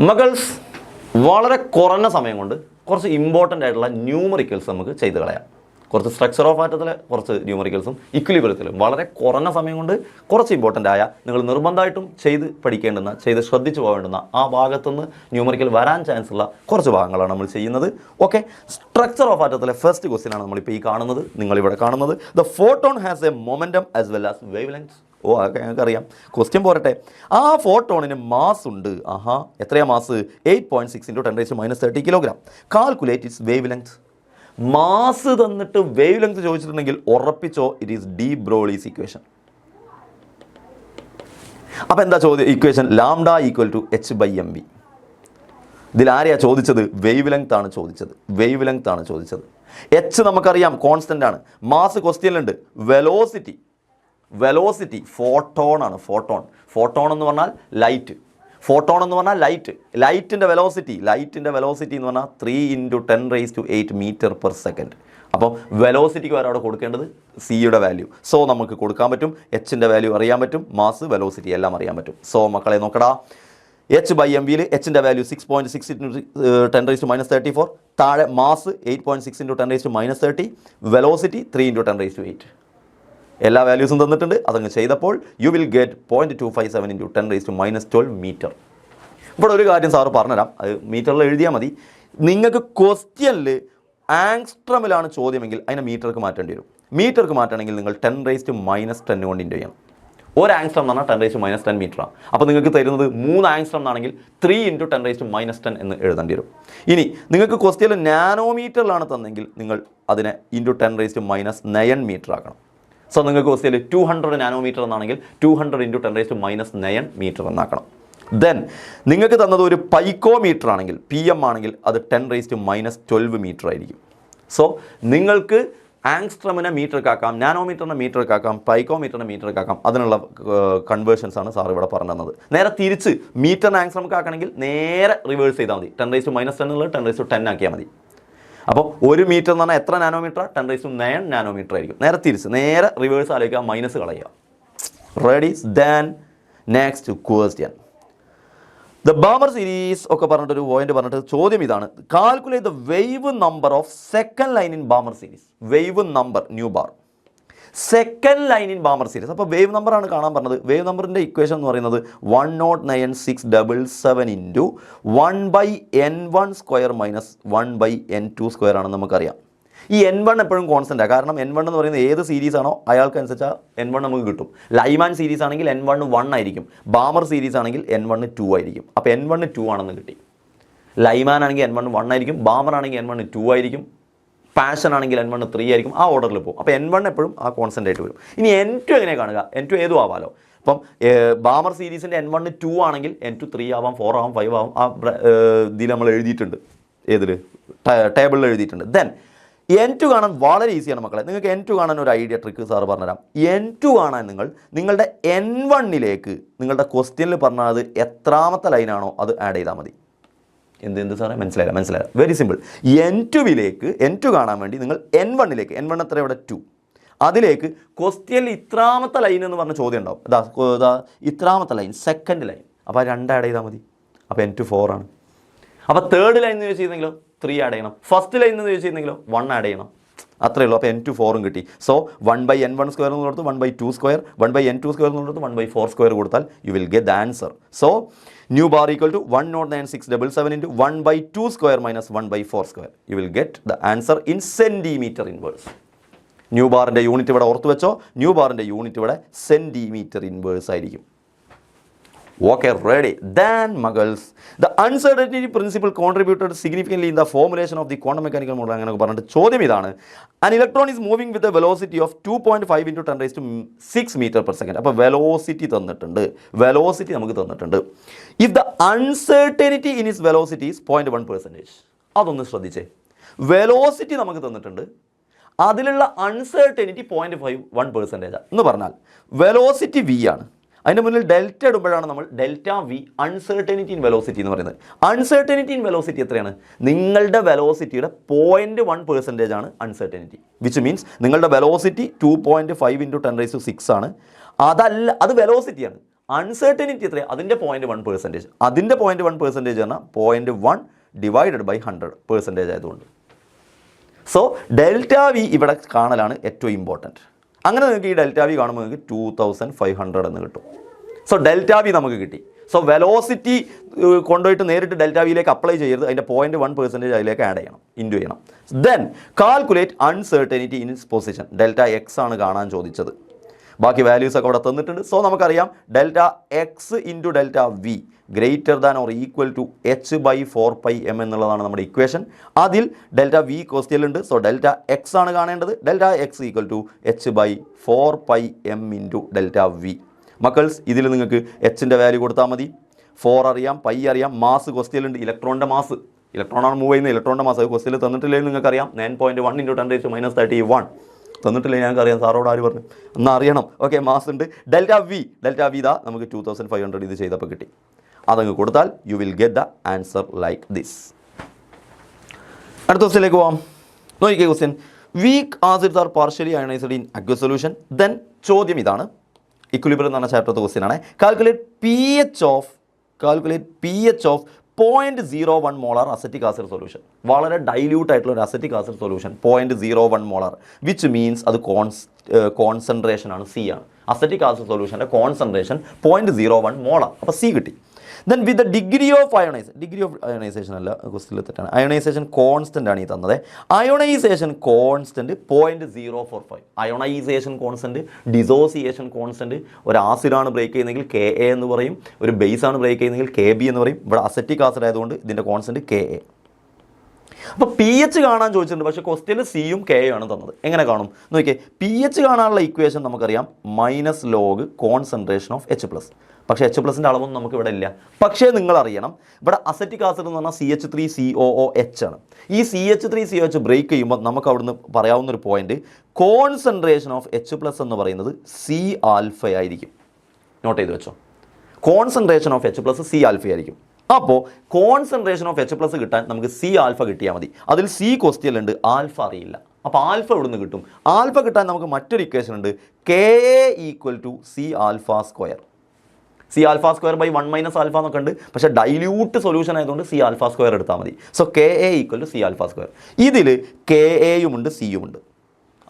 മകൾസ് വളരെ കുറഞ്ഞ സമയം കൊണ്ട് കുറച്ച് ഇമ്പോർട്ടൻ്റ് ആയിട്ടുള്ള ന്യൂമറിക്കൽസ് നമുക്ക് ചെയ്ത് കളയാം. കുറച്ച് സ്ട്രക്ചർ ഓഫ് ആറ്റത്തിലെ കുറച്ച് ന്യൂമറിക്കൽസും ഇക്വിലിബ്രിയത്തിലും വളരെ കുറഞ്ഞ സമയം കൊണ്ട് കുറച്ച് ഇമ്പോർട്ടൻ്റ് ആയ നിങ്ങൾ നിർബന്ധമായിട്ടും ചെയ്ത് പഠിക്കേണ്ടുന്ന, ചെയ്ത് ശ്രദ്ധിച്ചു പോകേണ്ടുന്ന ആ ഭാഗത്തുനിന്ന് ന്യൂമറിക്കൽ വരാൻ ചാൻസ് ഉള്ള കുറച്ച് ഭാഗങ്ങളാണ് നമ്മൾ ചെയ്യുന്നത്. ഓക്കെ, സ്ട്രക്ചർ ഓഫ് ആറ്റത്തിലെ ഫസ്റ്റ് ക്വസ്റ്റ്യൻ ആണ് നമ്മളിപ്പോൾ ഈ കാണുന്നത്, നിങ്ങളിവിടെ കാണുന്നത്. The photon has a momentum as well as wavelength. ഓ, അതൊക്കെ ഞങ്ങൾക്ക് അറിയാം. ക്വസ്റ്റ്യൻ പോരട്ടെ. ആ ഫോട്ടോണിന് മാസ് ഉണ്ട്. എത്രയാ mass? 8.6 × 10⁻³ kilogram. Calculate it's wave length. Mass തന്നിട്ട് വേവ് ലെങ്ത് ചോദിച്ചിട്ടുണ്ടെങ്കിൽ ഉറപ്പിച്ചോ, ഇറ്റ് ഈസ് ഡി ബ്രോളീസ് ഇക്വേഷൻ. അപ്പം എന്താ ചോദ്യം? Equation lambda =h/mv. ഇതിൽ ആരെയാ ചോദിച്ചത്? വേവ് ലെങ്ത് ആണ് ചോദിച്ചത്. വേവ് ലെങ്ത് ആണ് ചോദിച്ചത്. എച്ച് നമുക്കറിയാം കോൺസ്റ്റൻ്റ് ആണ്. മാസ് ക്വസ്റ്റ്യനിലുണ്ട്. വെലോസിറ്റി ഫോട്ടോൺ ആണ്. ഫോട്ടോൺ എന്ന് പറഞ്ഞാൽ ലൈറ്റ്. ഫോട്ടോൺ എന്ന് പറഞ്ഞാൽ ലൈറ്റിൻ്റെ വെലോസിറ്റി എന്ന് പറഞ്ഞാൽ 3 × 10⁸ മീറ്റർ/സെക്കൻഡ്. അപ്പോൾ വെലോസിറ്റിക്ക് വരെ അവിടെ കൊടുക്കേണ്ടത് സിയുടെ വാല്യൂ. സോ നമുക്ക് കൊടുക്കാൻ പറ്റും. എച്ചിൻ്റെ വാല്യൂ അറിയാൻ പറ്റും, മാസ്, വെലോസിറ്റി എല്ലാം അറിയാൻ പറ്റും. സോ മക്കളെ നോക്കടാ, h/mvയിൽ എച്ചിൻ്റെ വാല്യൂ 6.6 × 10⁻34. താഴെ മാസ് 8.6 × 10⁻30. വെലോസിറ്റി 3 × 10⁸. എല്ലാ വാല്യൂസും തന്നിട്ടുണ്ട്. അതങ്ങ് ചെയ്തപ്പോൾ യു വിൽ ഗെറ്റ് 0.257 × 10⁻12 മീറ്റർ. ഇവിടെ ഒരു കാര്യം സാറ് പറഞ്ഞുതരാം, അത് മീറ്ററിൽ എഴുതിയാൽ മതി. നിങ്ങൾക്ക് ക്വസ്റ്റ്യനിൽ ആങ്സ്ട്രമിലാണ് ചോദ്യമെങ്കിൽ അതിനെ മീറ്റർക്ക് മാറ്റേണ്ടി വരും. മീറ്റർക്ക് മാറ്റണമെങ്കിൽ നിങ്ങൾ 10⁻10 കൊണ്ട് ഇൻറ്റു ചെയ്യണം. ഒരു ആങ്സ്ട്രം എന്ന് പറഞ്ഞാൽ 10⁻10 മീറ്ററാണ്. അപ്പോൾ നിങ്ങൾക്ക് തരുന്നത് 3 ആങ്സ്ട്രം എന്നാണെങ്കിൽ 3 × 10⁻10 എന്ന് എഴുതേണ്ടി വരും. ഇനി നിങ്ങൾക്ക് ക്വസ്റ്റ്യനിൽ നാനോമീറ്ററിലാണ് തന്നെങ്കിൽ നിങ്ങൾ അതിനെ × 10⁻9 മീറ്റർ ആക്കണം. സോ നിങ്ങൾക്ക് ക്വസ്റ്റ്യനിൽ 200 നാനോമീറ്റർ എന്നാണെങ്കിൽ 200 × 10⁻9 മീറ്റർ എന്നാക്കണം. ദെൻ നിങ്ങൾക്ക് തന്നത് ഒരു പൈക്കോമീറ്റർ ആണെങ്കിൽ, PM ആണെങ്കിൽ അത് 10⁻12 മീറ്റർ ആയിരിക്കും. സോ നിങ്ങൾക്ക് ആങ്സ്ട്രമിനെ മീറ്റർക്കാക്കാം, നാനോമീറ്ററിനെ മീറ്റർക്കാക്കാം, പൈക്കോമീറ്ററിനെ മീറ്റർക്കാക്കാം. അതിനുള്ള കൺവേർഷൻസ് ആണ് സാർ ഇവിടെ പറഞ്ഞു തന്നത്. നേരെ തിരിച്ച് മീറ്ററിന് ആങ്സ്ട്രമൊക്കെ ആക്കണമെങ്കിൽ നേരെ റിവേഴ്സ് ചെയ്താൽ മതി. 10⁻10 എന്നുള്ളത് 10⁻10 ആക്കിയാൽ മതി. അപ്പോൾ 1 മീറ്റർ എന്ന് പറഞ്ഞാൽ എത്ര നാനോമീറ്റർ? 10�9 നാനോമീറ്റർ ആയിരിക്കും. നേരെ തിരിച്ച് നേരെ റിവേഴ്സ് ആലോചിക്കുക, മൈനസ് കളയുക. Ready? Then next question. The Balmer series ഒക്കെ പറഞ്ഞിട്ടൊരു പോയിന്റ് പറഞ്ഞിട്ട് ചോദ്യം ഇതാണ്: calculate the wave number of second line in Balmer series. Wave number new bar second line in Balmer series. അപ്പോൾ വേവ് നമ്പറാണ് കാണാൻ പറഞ്ഞത്. വേവ് നമ്പറിൻ്റെ ഇക്വേഷൻ എന്ന് പറയുന്നത് 109,677 × 1/n1² - 1/n2² ആണെന്ന് നമുക്കറിയാം. ഈ n1 എപ്പോഴും കോൺസ്റ്റൻ്റ് ആണ്. കാരണം n1 എന്ന് പറയുന്നത് ഏത് സീരീസ് ആണോ അയാൾക്കനുസരിച്ച് n1 നമുക്ക് കിട്ടും. ലൈമാൻ സീരീസ് ആണെങ്കിൽ n1 1 ആയിരിക്കും. ബാമർ സീരീസ് ആണെങ്കിൽ n1 2 ആയിരിക്കും. അപ്പോൾ n1 2 ആണെന്ന് കിട്ടി. ലൈമാൻ ആണെങ്കിൽ n1 1 ആയിരിക്കും, ബാമർ ആണെങ്കിൽ n1 2 ആയിരിക്കും, പാഷൻ ആണെങ്കിൽ n1 3 ആയിരിക്കും. ആ ഓർഡറിൽ പോകും. അപ്പോൾ n1 എപ്പോഴും ആ കോൺസ്റ്റൻ്റ് ആയിട്ട് വരും. ഇനി n2 എങ്ങനെ കാണുക? n2 ഏതും ആവാമല്ലോ. അപ്പം ബാമർ സീരീസിൻ്റെ n1 2 ആണെങ്കിൽ n2 3 ആവാം, 4 ആവാം, 5 ആവാം. ആ ഇതിൽ നമ്മൾ എഴുതിയിട്ടുണ്ട്. ഏതിൽ? ടേബിളിൽ എഴുതിയിട്ടുണ്ട്. ദെൻ n2 കാണാൻ വളരെ ഈസിയാണ് മക്കളെ. നിങ്ങൾക്ക് n2 കാണാൻ ഒരു ഐഡിയ ട്രിക്ക് സാർ പറഞ്ഞുതരാം. n2 കാണാൻ നിങ്ങളുടെ n1ലേക്ക് നിങ്ങളുടെ ക്വസ്റ്റ്യനിൽ പറഞ്ഞത് എത്രാമത്തെ ലൈനാണോ അത് ആഡ് ചെയ്താൽ മതി. എന്ത് സാറേ? മനസ്സിലായില്ല. Very simple. n2 കാണാൻ വേണ്ടി നിങ്ങൾ n1ലേക്ക്, n1 എത്ര ഇവിടെ 2, അതിലേക്ക് ക്വസ്റ്റ്യനിൽ ഇത്രാമത്തെ ലൈൻ എന്ന് പറഞ്ഞ ചോദ്യം ഉണ്ടാവും. ഇതാ ഇത്രാമത്തെ ലൈൻ, സെക്കൻഡ് ലൈൻ. അപ്പോൾ 2 ആഡ് ചെയ്താൽ മതി. അപ്പോൾ n2 4 ആണ്. അപ്പോൾ തേർഡ് ലൈൻ എന്ന് ചോദിച്ചിരുന്നെങ്കിലോ 3 ആഡ് ചെയ്യണം. ഫസ്റ്റ് ലൈൻ എന്ന് ചോദിച്ചിരുന്നെങ്കിലോ 1 ആഡ് ചെയ്യണം. അത്രയേ ഉള്ളൂ. അപ്പോൾ n2 4 കിട്ടി. സോ 1/n1² എന്ന് കൊടുത്ത് 1/2², 1/n2² എന്ന് കൊടുത്ത് 1/4² കൊടുത്താൽ you will get the answer. So nu bar = 109,677 × 1/2² - 1/4². You will get the answer in centimetre inverse. Nu ബാറിൻ്റെ യൂണിറ്റ് ഇവിടെ ഓർത്ത് വെച്ചോ. ന്യൂ ബാറിൻ്റെ യൂണിറ്റ് ഇവിടെ സെൻറ്റിമീറ്റർ ഇൻവേഴ്സ് ആയിരിക്കും. Okay, ready? Then, Muggles, the uncertainty principle contributed significantly in the formulation of the quantum mechanical model. അങ്ങനെ പറഞ്ഞിട്ട് ചോദ്യം ഇതാണ്: an electron is moving with a velocity of 2.5 × 10⁶ metre second. അപ്പോൾ വെലോസിറ്റി തന്നിട്ടുണ്ട്. Velocity നമുക്ക് തന്നിട്ടുണ്ട്. If the uncertainty in is velocity is 0.1%. അതൊന്ന് ശ്രദ്ധിച്ചേ. വെലോസിറ്റി നമുക്ക് തന്നിട്ടുണ്ട്, അതിലുള്ള അൺസർട്ടനിറ്റി 0.1% എന്ന് പറഞ്ഞാൽ വെലോസിറ്റി v ആണ്. അതിൻ്റെ മുന്നിൽ ഡെൽറ്റ ഇടുമ്പോഴാണ് നമ്മൾ delta V uncertainty in velocity എന്ന് പറയുന്നത്. അൺസർട്ടനിറ്റി ഇൻ വെലോസിറ്റി എത്രയാണ്? നിങ്ങളുടെ വെലോസിറ്റിയുടെ 0.1% ആണ് അൺസർട്ടനിറ്റി. വിച്ച് മീൻസ് നിങ്ങളുടെ വെലോസിറ്റി 2.5 × 10⁶ ആണ്. അതല്ല, അത് വെലോസിറ്റിയാണ്. അൺസർട്ടനിറ്റി എത്രയാണ്? അതിൻ്റെ 0.1%. അതിൻ്റെ 0.1% പറഞ്ഞാൽ 0.1 ഡിവൈഡഡ് ബൈ 100% ആയതുകൊണ്ട്. സോ ഡെൽറ്റ വി ഇവിടെ കാണലാണ് ഏറ്റവും ഇമ്പോർട്ടൻറ്റ്. അങ്ങനെ നിങ്ങൾക്ക് ഈ ഡെൽറ്റ വി കാണുമ്പോൾ നിങ്ങൾക്ക് 2500 എന്ന് കിട്ടും. സോ ഡെൽറ്റ വി നമുക്ക് കിട്ടി. സോ വെലോസിറ്റി കൊണ്ടുപോയിട്ട് നേരിട്ട് ഡെൽറ്റ വിയിലേക്ക് അപ്ലൈ ചെയ്യരുത്, അതിൻ്റെ 0.1% അതിലേക്ക് ആഡ് ചെയ്യണം, ഇൻറ്റു ചെയ്യണം. Then calculate uncertainty in position. Delta X ആണ് കാണാൻ ചോദിച്ചത്. ബാക്കി വാല്യൂസ് ഒക്കെ അവിടെ തന്നിട്ടുണ്ട്. സോ നമുക്കറിയാം delta X into delta V greater than or equal to h/4πm എന്നുള്ളതാണ് നമ്മുടെ ഇക്വേഷൻ. അതിൽ ഡെൽറ്റ വി ക്വസ്റ്റ്യനിലുണ്ട്. സോ ഡെൽറ്റ എക്സ് ആണ് കാണേണ്ടത്. Delta X equal to h/4πm into delta V. മക്കൾസ് ഇതിൽ നിങ്ങൾക്ക് എച്ചിൻ്റെ വാല്യൂ കൊടുത്താൽ മതി. 4 അറിയാം, പൈ അറിയാം, മാസ് ക്വസ്റ്റ്യനിലുണ്ട്. ഇലക്ട്രോണിൻ്റെ മാസ്, ഇലക്ട്രോണാണ് മൂവ് ചെയ്യുന്നത്, ഇലക്ട്രോണിൻ്റെ മാസ് അത് ക്വസ്റ്റ്യനിൽ തന്നിട്ടില്ലെങ്കിൽ നിങ്ങൾക്കറിയാം 9.1 × 10⁻31 തന്നിട്ടില്ലെങ്കിൽ ഞങ്ങൾക്കറിയാം, സാറോട് ആര് പറഞ്ഞു എന്നാൽ അറിയണം. ഓക്കെ, മാസ് ഉണ്ട്. ഡെൽറ്റ വി ഇതാ നമുക്ക് 2500 ഇത് ചെയ്തപ്പോൾ കിട്ടി. അതങ്ങ് കൊടുത്താൽ you will get the answer like this. അടുത്ത ക്വസ്റ്റ്യനിലേക്ക് പോവാം. നോക്കിക്കേ question. Weak acids are partially ionised in aqueous solution. Then ചോദ്യം ഇതാണ്, ഇക്വിലിബ്രിയം എന്ന് പറഞ്ഞ ചാപ്റ്റർ ക്വസ്റ്റ്യൻ ആണ്. Calculate p H of 0.01 molar acetic acid solution. വളരെ ഡൈല്യൂട്ട് ആയിട്ടുള്ള ഒരു acetic acid solution 0.01 molar, which means അത് കോൺസെൻട്രേഷൻ ആണ്, സി ആണ്. അസറ്റിക് ആസിഡ് സൊല്യൂഷൻ്റെ കോൺസെൻട്രേഷൻ 0.01 മോളാർ. അപ്പോൾ സി കിട്ടി. Then with the degree of ionisation അല്ല, ക്വസ്റ്റ്യനിൽ തെറ്റാണ്. അയണൈസേഷൻ കോൺസ്റ്റൻ്റ് ആണ് ഈ തന്നത്. Ionisation constant 0.045. Ionisation constant, dissociation constant. ഒരു ആസിഡാണ് ബ്രേക്ക് ചെയ്യുന്നതെങ്കിൽ KA എന്ന് പറയും, ഒരു ബേസാണ് ബ്രേക്ക് ചെയ്യുന്നതെങ്കിൽ KB എന്ന് പറയും. ഇവിടെ അസറ്റിക് ആസിഡ് ആയതുകൊണ്ട് ഇതിൻ്റെ കോൺസ്റ്റൻറ്റ് KA. അപ്പോൾ pH കാണാൻ ചോദിച്ചിട്ടുണ്ട്, പക്ഷേ ക്വസ്റ്റ്യനിൽ സിയും കെയും ആണ് തന്നത്. എങ്ങനെ കാണും നോക്കിയേ. pH കാണാനുള്ള ഇക്വേഷൻ നമുക്കറിയാം, -log കോൺസെൻട്രേഷൻ ഓഫ് H+. പക്ഷേ H+ൻ്റെ അളവൊന്നും നമുക്ക് ഇവിടെ ഇല്ല. പക്ഷേ നിങ്ങൾ അറിയണം, ഇവിടെ അസറ്റിക് ആസിഡ് എന്ന് പറഞ്ഞാൽ CH3COOH ആണ്. ഈ CH3COOH ബ്രേക്ക് ചെയ്യുമ്പോൾ നമുക്ക് അവിടുന്ന് പറയാവുന്നൊരു പോയിന്റ്, കോൺസെൻട്രേഷൻ ഓഫ് H+ എന്ന് പറയുന്നത് C ആൽഫ ആയിരിക്കും. നോട്ട് ചെയ്ത് വെച്ചോ, concentration of H+ C alpha ആയിരിക്കും. അപ്പോൾ കോൺസെൻട്രേഷൻ ഓഫ് H+ കിട്ടാൻ നമുക്ക് C ആൽഫ കിട്ടിയാൽ മതി. അതിൽ C ക്വസ്റ്റ്യനിലുണ്ട്, ആൽഫ അറിയില്ല. അപ്പോൾ ആൽഫ ഇവിടുന്ന് കിട്ടും. ആൽഫ കിട്ടാൻ നമുക്ക് മറ്റൊരു ഇക്വേഷൻ ഉണ്ട്, KA = C alpha square. C alpha square by 1 - alpha എന്നൊക്കെ ഉണ്ട്, പക്ഷേ ഡൈല്യൂട്ട് സൊല്യൂഷൻ ആയതുകൊണ്ട് C ആൽഫ സ്ക്വയർ എടുത്താൽ മതി. So KA = C alpha square. ഇതിൽ KAയും ഉണ്ട് സിയും ഉണ്ട്,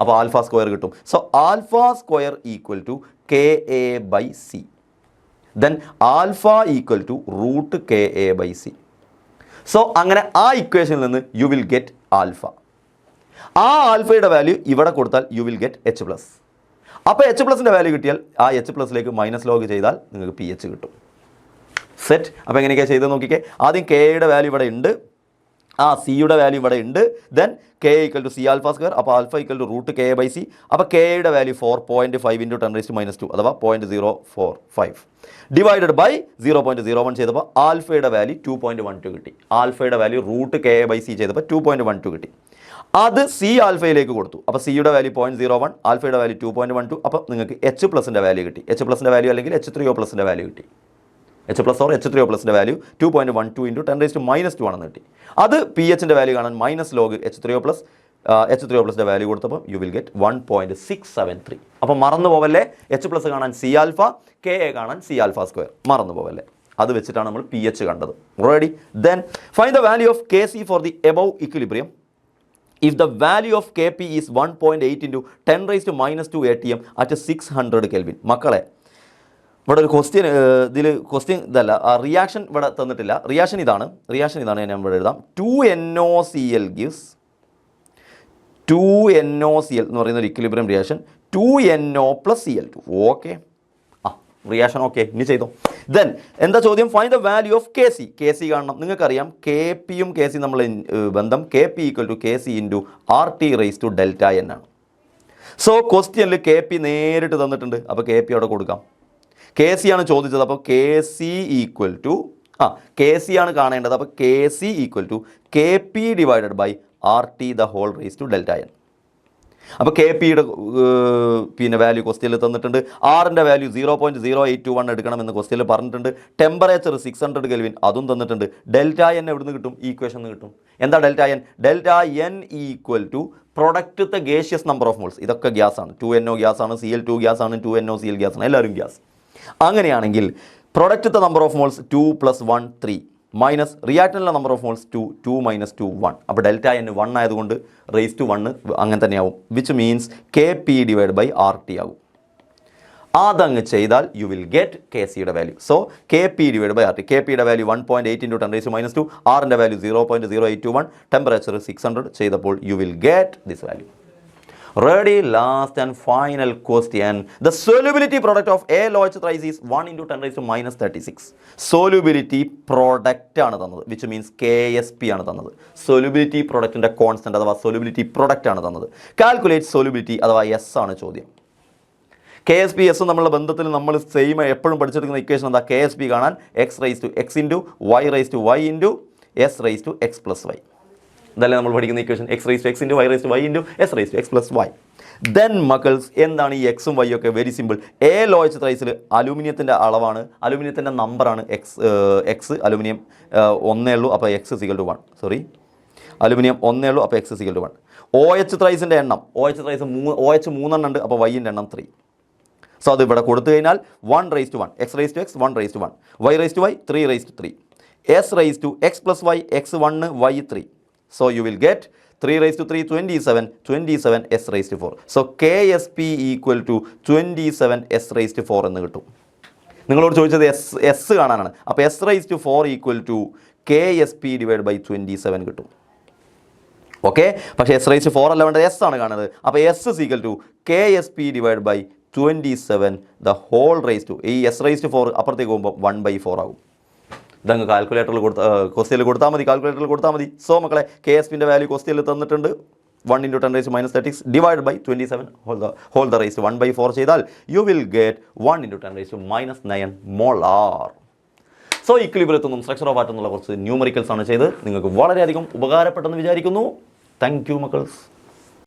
അപ്പോൾ ആൽഫ സ്ക്വയർ കിട്ടും. So alpha square = KA/C. Then alpha = √KA/C. So അങ്ങനെ ആ ഇക്വേഷനിൽ നിന്ന് യു വിൽ ഗെറ്റ് ആൽഫ. ആ ആൽഫയുടെ വാല്യൂ ഇവിടെ കൊടുത്താൽ യു വിൽ ഗെറ്റ് H+. അപ്പോൾ H+ൻ്റെ വാല്യൂ കിട്ടിയാൽ ആ H+ലേക്ക് -log ചെയ്താൽ നിങ്ങൾക്ക് pH കിട്ടും. സെറ്റ്. അപ്പോൾ എങ്ങനെയൊക്കെയാണ് ചെയ്ത് നോക്കിക്കേ. ആദ്യം കെയുടെ വാല്യൂ ഇവിടെ ഉണ്ട്, ആ സിയുടെ വാല്യൂ ഇവിടെ ഉണ്ട്. Then KA = C alpha square, അപ്പോൾ ആൽഫ = √KA/C. അപ്പോൾ കെയുടെ വാല്യൂ 4.5 × 10⁻², അഥവാ 0.045 ഡിവൈഡഡ് ബൈ 0.01 ചെയ്തപ്പോൾ ആൽഫയുടെ വാല്യൂ 2.12 കിട്ടി. ആൽഫയുടെ വാല്യൂ √KA/C ചെയ്തപ്പോൾ 2.12 കിട്ടി. അത് C ആൽഫയിലേക്ക് കൊടുത്തു. അപ്പോൾ സിയുടെ വാല്യൂ 0.01, ആൽഫയുടെ വാല്യൂ 2.12. അപ്പോൾ നിങ്ങൾക്ക് H+ൻ്റെ വാല്യൂ കിട്ടി. H+ൻ്റെ വാല്യൂ അല്ലെങ്കിൽ H3O+ൻ്റെ വാല്യൂ കിട്ടി. H+ or H3O+ൻ്റെ വാല്യൂ 2.12 × 10⁻² ആണെന്ന് കിട്ടി. അത് pHൻ്റെ വാല്യൂ കാണാൻ -log H3O+ൻ്റെ വാല്യൂ കൊടുത്തപ്പോൾ യു വിൽ ഗെറ്റ് 1.673. അപ്പോൾ മറന്നു പോവല്ലേ, H+ കാണാൻ C ആൽഫ, KA കാണാൻ C ആൽഫ സ്ക്വയർ, മറന്നു പോവല്ലേ. അത് വെച്ചിട്ടാണ് നമ്മൾ pH കണ്ടത്. Ready. Then find the value of KC for the above equilibrium. If the value of Kp is 1.8 × 10⁻² atm at 600 Kelvin. മക്കളെ, ഇവിടെ ഒരു ക്വസ്റ്റ്യൻ, ക്വസ്റ്റ്യൻ ഇതല്ല, റിയാക്ഷൻ ഇവിടെ തന്നിട്ടില്ല. റിയാക്ഷൻ ഇതാണ് ഞാൻ ഇവിടെ എഴുതാം. 2NOCl gives 2NOCl എന്ന് പറയുന്ന ഒരു equilibrium reaction, 2NO + Cl2. Okay, reaction okay, ഇനി ചെയ്തോ. ദെൻ എന്താ ചോദ്യം? Find the value of KC കാണണം. നിങ്ങൾക്കറിയാം KPയും KC നമ്മൾ ബന്ധം, KP = KC × RT⁻Δn ആണ്. സോ ക്വസ്റ്റ്യനിൽ KP നേരിട്ട് തന്നിട്ടുണ്ട്, അപ്പോൾ KP അവിടെ കൊടുക്കാം. KC ആണ് ചോദിച്ചത്, അപ്പോൾ KC ആണ് കാണേണ്ടത്. അപ്പോൾ KC = KP / RT⁻Δn. അപ്പോൾ KPയുടെ പിന്നെ വാല്യൂ ക്വസ്റ്റ്യനിൽ തന്നിട്ടുണ്ട്. ആറിൻ്റെ വാല്യൂ 0.0821 എടുക്കണമെന്ന് ക്വസ്റ്റ്യനിൽ പറഞ്ഞിട്ടുണ്ട്. ടെമ്പറേച്ചർ 600 Kelvin അതും തന്നിട്ടുണ്ട്. Δn എവിടുന്ന് കിട്ടും? ഈക്വേഷൻ കിട്ടും. എന്താ Δn? Δn = പ്രൊഡക്റ്റത്തെ ഗേഷ്യസ് നമ്പർ ഓഫ് മോൾസ്. ഇതൊക്കെ ഗ്യാസാണ്. 2NO ഗ്യാസാണ്, Cl2 ഗ്യാസാണ്, 2NOCl ഗ്യാസാണ്, എല്ലാവരും ഗ്യാസ്. അങ്ങനെയാണെങ്കിൽ product number of moles 2 + 1 3 minus റിയാക്ടൻറ്റിലെ നമ്പർ ഓഫ് മോൾസ് 2 2 - 2 1. അപ്പോൾ ഡെൽറ്റ എൻ 1 ആയതുകൊണ്ട് റേസ് ടു 1 അങ്ങനെ തന്നെയാവും, വിച്ച് മീൻസ് KP/RT ആകും. അതങ്ങ് ചെയ്താൽ യു വിൽ ഗെറ്റ് KCയുടെ വാല്യൂ. സോ KP/RT, KPയുടെ വാല്യൂ 1.8 × 10⁻², ആറിൻ്റെ വാല്യൂ 0.0821, ടെമ്പറേച്ചർ 600 ചെയ്തപ്പോൾ you will get this value. Ready, last and final question. The solubility product of AlOH thrice is 1 × 10⁻36. Solubility product ആണ് തന്നത്, which means KSP ആണ് തന്നത്. Solubility productൻ്റെ constant അഥവാ solubility product ആണ് തന്നത്. Calculate solubility അഥവാ S ആണ് ചോദ്യം. KSP S നമ്മളുടെ ബന്ധത്തിൽ നമ്മൾ സെയിം എപ്പോഴും പഠിച്ചെടുക്കുന്ന ഇക്വേഷൻ എന്താ? KSP കാണാൻ x raised to x × y raised to y × s raised to x + y. ഇതല്ലേ നമ്മൾ പഠിക്കുന്ന equation, x raised to x × y raised to y × s raised to x + y. Then മക്കൾസ് എന്താണ് ഈ എക്സും Y ഒക്കെ? Very simple. AlOH ത്രൈസിൽ അലൂമിനിയത്തിൻ്റെ അളവാണ്, അലൂമിനിയത്തിൻ്റെ നമ്പറാണ് X. Aluminium 1 ഉള്ളൂ, അപ്പോൾ x = 1. സോറി, അലൂമിനിയം 1 ഉള്ളൂ, അപ്പോൾ x = 1. OH ത്രൈസിൻ്റെ എണ്ണം, OH 3 ഉണ്ട്, അപ്പോൾ y-ൻ്റെ എണ്ണം 3. സോ അത് ഇവിടെ കൊടുത്തു കഴിഞ്ഞാൽ 1 raised to 1, x raised to x 1 raised to 1, y raised to y 3 raised to 3, s raised to x + y x 1 y 3. So you will get 3 raised to 3 27, 27 s raised to 4. So KSP = 27 s raised to 4 എന്ന് കിട്ടും. നിങ്ങളോട് ചോദിച്ചത് S കാണാനാണ്. അപ്പോൾ s raised to 4 = KSP/27 കിട്ടും. Okay, പക്ഷേ s raised to 4 അല്ല വേണ്ടത്, എസ് ആണ് കാണുന്നത്. അപ്പോൾ s = KSP/27 the whole raised to, ഈ s raised to 4 അപ്പുറത്തേക്ക് പോകുമ്പോൾ 1/4 ആകും. ഇതങ്ങ് കാൽക്കുലേറ്ററിൽ ക്വസ്റ്റ്യനിൽ കൊടുത്താൽ മതി. സോ മക്കളെ, KSPൻ്റെ വാല്യൂ ക്വസ്റ്റ്യനിൽ തന്നിട്ടുണ്ട്. 1 × 10⁻36 divide by 27 whole the raise 1/4 ചെയ്താൽ you will get 1 × 10⁻9 molar. So ഇക്വിലിബ്രിയത്തിനും സ്ട്രക്ചർ ഓഫ് ആറ്റം എന്നുള്ള കുറച്ച് ന്യൂമറിക്കൽസ് ആണ് ചെയ്ത് നിങ്ങൾക്ക് വളരെയധികം ഉപകാരപ്പെട്ടെന്ന് വിചാരിക്കുന്നു. Thank you മക്കൾസ്.